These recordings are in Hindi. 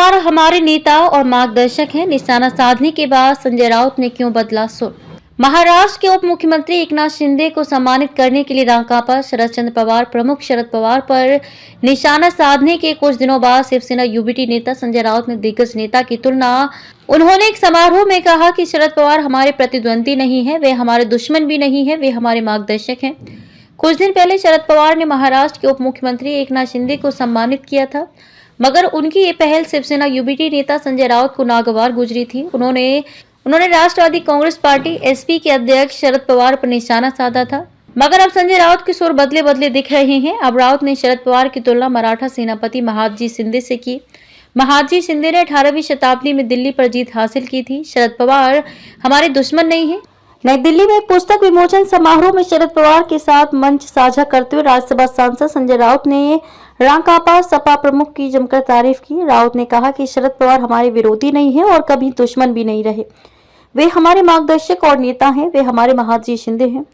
पवार हमारे नेता और मार्गदर्शक हैं। निशाना साधने के बाद संजय राउत ने क्यों बदला सुर। महाराष्ट्र के उप मुख्यमंत्री एकनाथ शिंदे को सम्मानित करने के लिए रांकापा शरद चंद्र पवार प्रमुख शरद पवार पर निशाना साधने के कुछ दिनों बाद शिवसेना यूबीटी नेता संजय राउत ने दिग्गज नेता की तुलना। उन्होंने एक समारोह में कहा कि शरद पवार हमारे प्रतिद्वंदी नहीं है, वे हमारे दुश्मन भी नहीं है, वे हमारे मार्गदर्शक हैं। कुछ दिन पहले शरद पवार ने महाराष्ट्र के उप मुख्यमंत्री एकनाथ शिंदे को सम्मानित किया था, मगर उनकी ये पहल शिवसेना यूबीटी नेता संजय राउत को नागवार गुजरी थी। उन्होंने राष्ट्रवादी कांग्रेस पार्टी एसपी के अध्यक्ष शरद पवार पर निशाना साधा था, मगर अब संजय राउत के सुर बदले बदले दिख रहे हैं। अब राउत ने शरद पवार की तुलना मराठा सेनापति महादजी शिंदे से की। महादजी शिंदे ने 18वीं शताब्दी में दिल्ली पर जीत हासिल की थी। शरद पवार हमारे दुश्मन नहीं है। नई दिल्ली में पुस्तक विमोचन समारोह में शरद पवार के साथ मंच साझा करते हुए राज्यसभा सांसद संजय राउत ने रांकापा सपा प्रमुख की जमकर तारीफ की। राउत ने कहा कि शरद पवार हमारे विरोधी नहीं है और कभी दुश्मन भी नहीं रहे, वे हमारे मार्गदर्शक और नेता हैं, वे हमारे महादजी शिंदे हैं।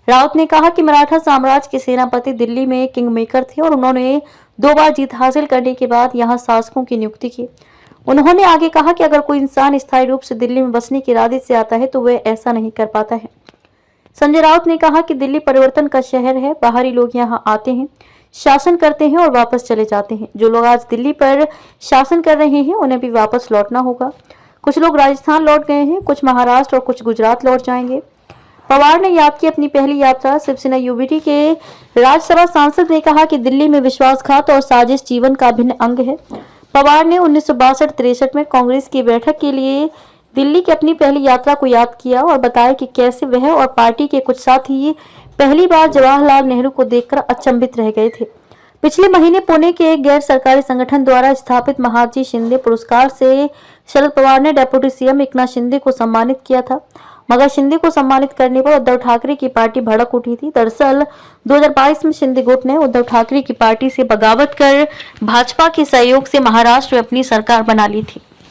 राउत ने कहा कि मराठा साम्राज्य के सेनापति दिल्ली में किंग मेकर थे और उन्होंने 2 बार जीत हासिल करने के बाद यहाँ शासकों की नियुक्ति की। उन्होंने आगे कहा कि अगर कोई इंसान स्थायी रूप से दिल्ली में बसने के इरादे से आता है तो वह ऐसा नहीं कर पाता है। संजय राउत ने कहा कि दिल्ली परिवर्तन का शहर है, बाहरी लोग यहाँ आते हैं, शासन करते हैं और वापस चले जाते हैं। जो लोग आज दिल्ली पर शासन कर रहे हैं उन्हें भी वापस लौटना होगा। कुछ लोग राजस्थान लौट गए हैं, कुछ महाराष्ट्र और कुछ गुजरात लौट जाएंगे। पवार ने याद की अपनी पहली यात्रा। शिवसेना यूबीटी के राज्यसभा सांसद ने कहा कि दिल्ली में विश्वासघात और साजिश जीवन का अभिन्न अंग है। पवार ने 1962-63 में कांग्रेस की बैठक के लिए दिल्ली की अपनी पहली यात्रा को याद किया और बताया कि कैसे वह और पार्टी के कुछ साथी पहली बार जवाहरलाल नेहरू को देखकर अचंभित रह गए थे। पिछले महीने पुणे के एक गैर सरकारी संगठन द्वारा स्थापित महादजी शिंदे पुरस्कार से शरद पवार ने डेप्यूटी सीएम एकनाथ शिंदे को सम्मानित किया था, मगर शिंदे को सम्मानित करने पर उद्धव ठाकरे की पार्टी भड़क उठी थी। दरअसल 2022 में शिंदे गुट ने उद्धव ठाकरे की पार्टी से बगावत कर भाजपा के सहयोग से महाराष्ट्र में अपनी सरकार बना ली थी।